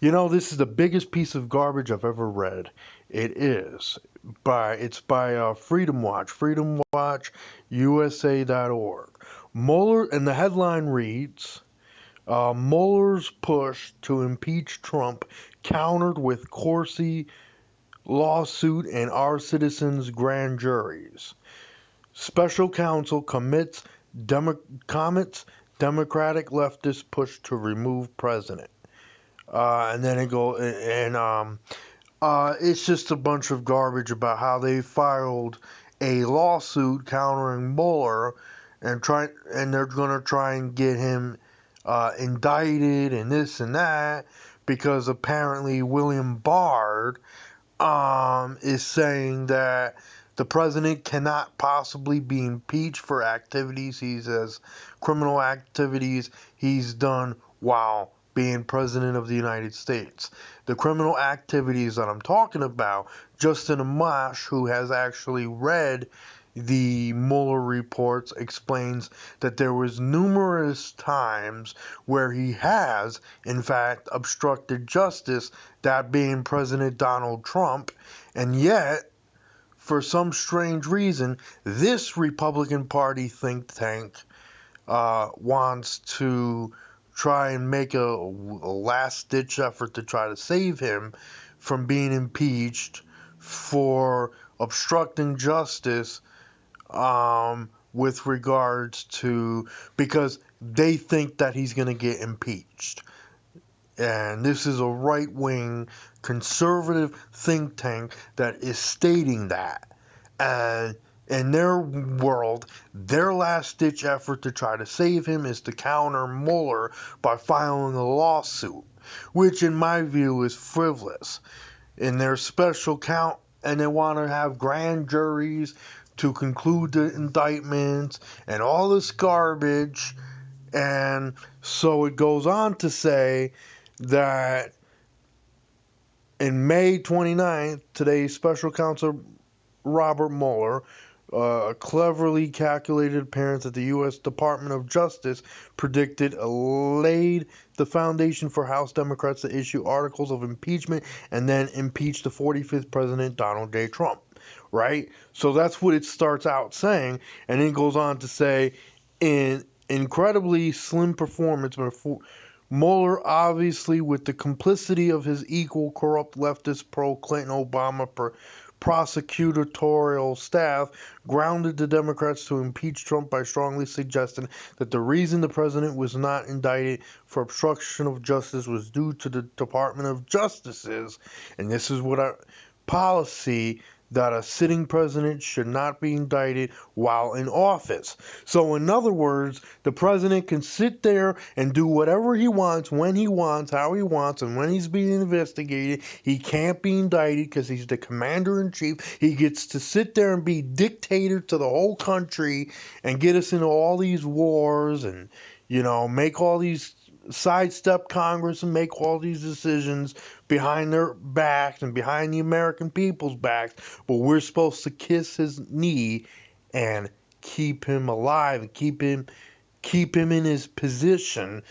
You know, this is the biggest piece of garbage I've ever read. It is. It's by Freedom Watch, freedomwatchusa.org. Mueller, and the headline reads, Mueller's push to impeach Trump countered with Corsi lawsuit and our citizens' grand juries. Special counsel comments Democratic leftist push to remove president. And then it go and it's just a bunch of garbage about how they filed a lawsuit countering Mueller and they're gonna try and get him indicted and this and that because apparently William Bard is saying that the president cannot possibly be impeached for activities he says criminal activities he's done while being president of the United States. The criminal activities that I'm talking about, Justin Amash, who has actually read the Mueller reports, explains that there was numerous times where he has, in fact, obstructed justice, that being President Donald Trump, and yet, for some strange reason, this Republican Party think tank wants to try and make a last-ditch effort to try to save him from being impeached for obstructing justice with regards to because they think that he's going to get impeached. And this is a right-wing conservative think tank that is stating that. And in their world, their last-ditch effort to try to save him is to counter Mueller by filing a lawsuit, which in my view is frivolous. In their special count, and they want to have grand juries to conclude the indictments and all this garbage. And so it goes on to say that in May 29th, today's special counsel Robert Mueller, a cleverly calculated appearance at the U.S. Department of Justice, predicted laid the foundation for House Democrats to issue articles of impeachment and then impeach the 45th President Donald J. Trump. Right? So that's what it starts out saying, and then goes on to say, in incredibly slim performance, Mueller, obviously with the complicity of his equal corrupt leftist pro-Clinton Obama prosecutorial staff, grounded the Democrats to impeach Trump by strongly suggesting that the reason the president was not indicted for obstruction of justice was due to the Department of Justice's, and this is what our policy that a sitting president should not be indicted while in office. So, in other words, the president can sit there and do whatever he wants, when he wants, how he wants, and when he's being investigated, he can't be indicted because he's the commander in chief. He gets to sit there and be dictator to the whole country and get us into all these wars and, make all these sidestep Congress and make all these decisions behind their backs and behind the American people's backs, but we're supposed to kiss his knee and keep him alive and keep him in his position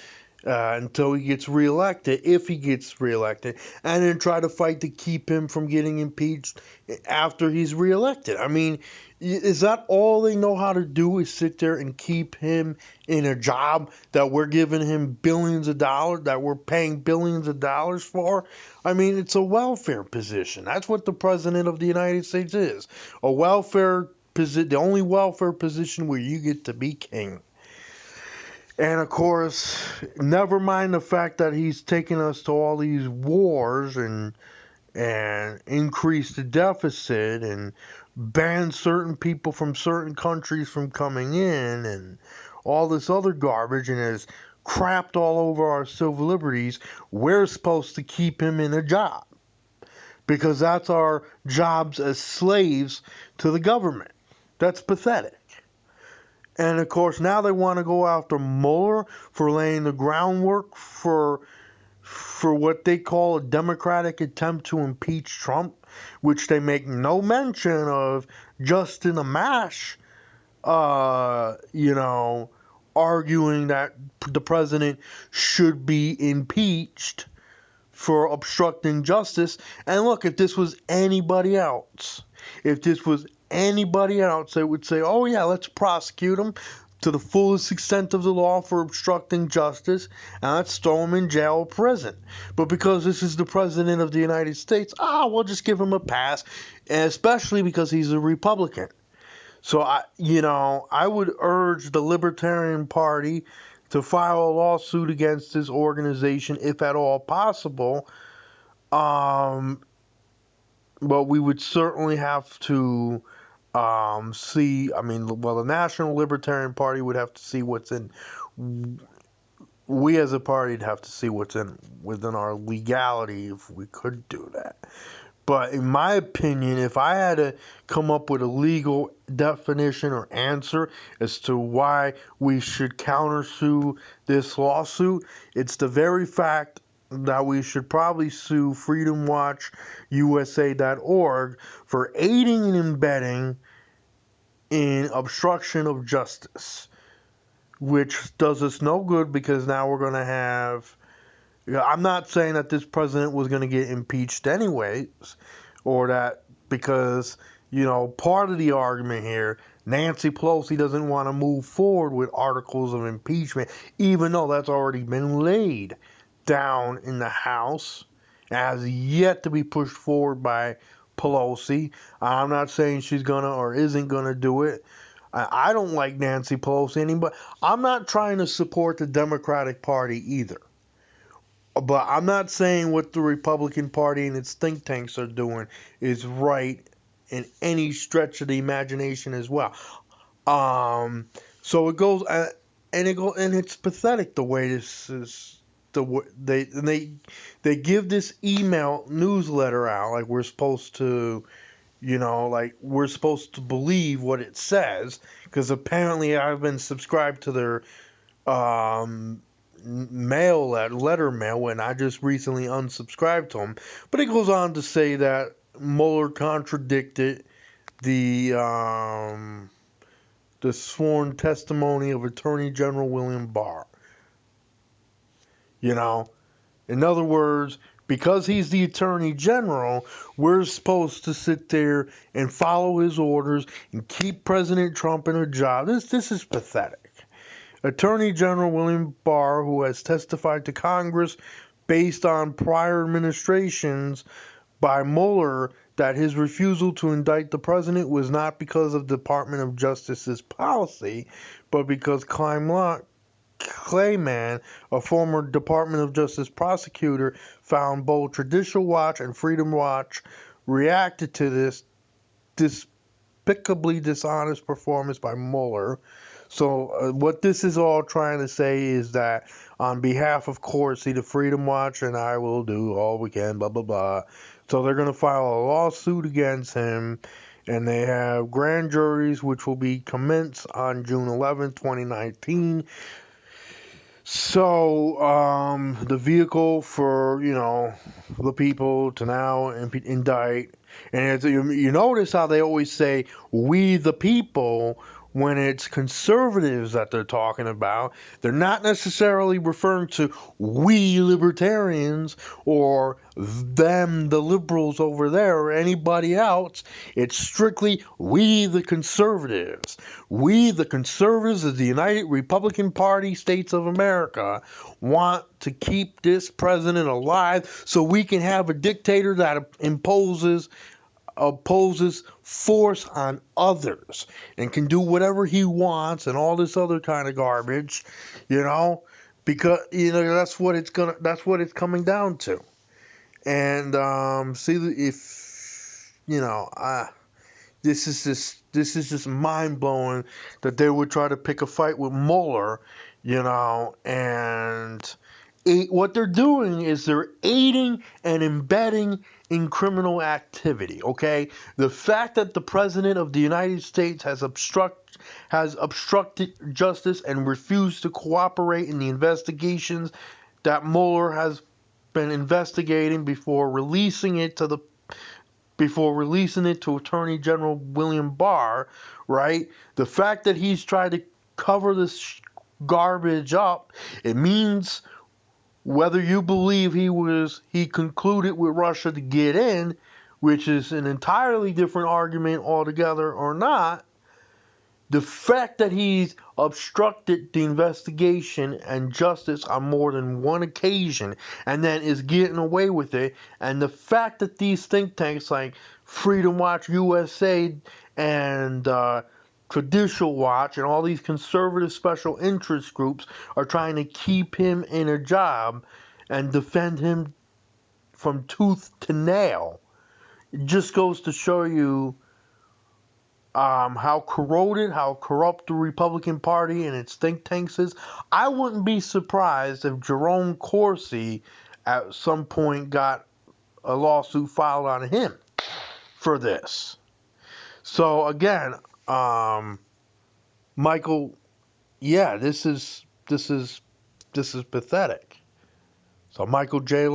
until he gets reelected, if he gets reelected, and then try to fight to keep him from getting impeached after he's reelected. I mean, is that all they know how to do is sit there and keep him in a job that we're giving him billions of dollars, that we're paying billions of dollars for? I mean, it's a welfare position. That's what the president of the United States is. A welfare position, the only welfare position where you get to be king. And of course, never mind the fact that he's taking us to all these wars and increased the deficit and banned certain people from certain countries from coming in and all this other garbage and has crapped all over our civil liberties. We're supposed to keep him in a job because that's our jobs as slaves to the government. That's pathetic. And of course, now they want to go after Mueller for laying the groundwork for what they call a Democratic attempt to impeach Trump, which they make no mention of Justin Amash, arguing that the president should be impeached for obstructing justice. And look, if this was anybody else, they would say, oh yeah, let's prosecute him to the fullest extent of the law for obstructing justice, and let's throw him in jail or prison. But because this is the President of the United States, we'll just give him a pass, and especially because he's a Republican. So I would urge the Libertarian Party to file a lawsuit against this organization if at all possible. But we would certainly have to see. I mean, well, the National Libertarian Party would have to see what's in. We as a party would have to see what's within our legality if we could do that. But in my opinion, if I had to come up with a legal definition or answer as to why we should countersue this lawsuit, it's the very fact that we should probably sue freedomwatchusa.org for aiding and abetting in obstruction of justice, which does us no good because now we're going to have. I'm not saying that this president was going to get impeached anyways, or that because, part of the argument here, Nancy Pelosi doesn't want to move forward with articles of impeachment, even though that's already been laid down in the House, has yet to be pushed forward by Pelosi. I'm not saying she's going to or isn't going to do it. I don't like Nancy Pelosi, but I'm not trying to support the Democratic Party either. But I'm not saying what the Republican Party and its think tanks are doing is right in any stretch of the imagination as well. So it goes, and it's pathetic the way this is. They give this email newsletter out like we're supposed to, like we're supposed to believe what it says, because apparently I've been subscribed to their letter mail, and I just recently unsubscribed to them. But it goes on to say that Mueller contradicted the sworn testimony of Attorney General William Barr. In other words, because he's the Attorney General, we're supposed to sit there and follow his orders and keep President Trump in a job. This is pathetic. Attorney General William Barr, who has testified to Congress based on prior administrations by Mueller that his refusal to indict the president was not because of the Department of Justice's policy, but because Clayman, a former Department of Justice prosecutor, found both Judicial Watch and Freedom Watch reacted to this despicably dishonest performance by Mueller. So what this is all trying to say is that on behalf of Corsi, the Freedom Watch, and I will do all we can, blah, blah, blah. So they're going to file a lawsuit against him, and they have grand juries which will be commenced on June 11, 2019. So the vehicle for, the people to now indict. And you notice how they always say, we the people, when it's conservatives that they're talking about. They're not necessarily referring to we libertarians or them, the liberals over there, or anybody else. It's strictly we the conservatives. We the conservatives of the United Republican Party States of America want to keep this president alive so we can have a dictator that opposes force on others and can do whatever he wants and all this other kind of garbage, because that's what it's coming down to. And this is just mind blowing that they would try to pick a fight with Mueller, and what they're doing is they're aiding and abetting in criminal activity, okay? The fact that the President of the United States has obstructed justice and refused to cooperate in the investigations that Mueller has been investigating before releasing it to Attorney General William Barr, right? The fact that he's tried to cover this garbage up, it means whether you believe he concluded with Russia to get in, which is an entirely different argument altogether, or not, the fact that he's obstructed the investigation and justice on more than one occasion and then is getting away with it, and the fact that these think tanks like Freedom Watch USA and Judicial Watch and all these conservative special interest groups are trying to keep him in a job and defend him from tooth to nail, it just goes to show you how corroded, how corrupt the Republican Party and its think tanks is. I wouldn't be surprised if Jerome Corsi at some point got a lawsuit filed on him for this. So again, Michael, yeah, this is pathetic. So Michael J.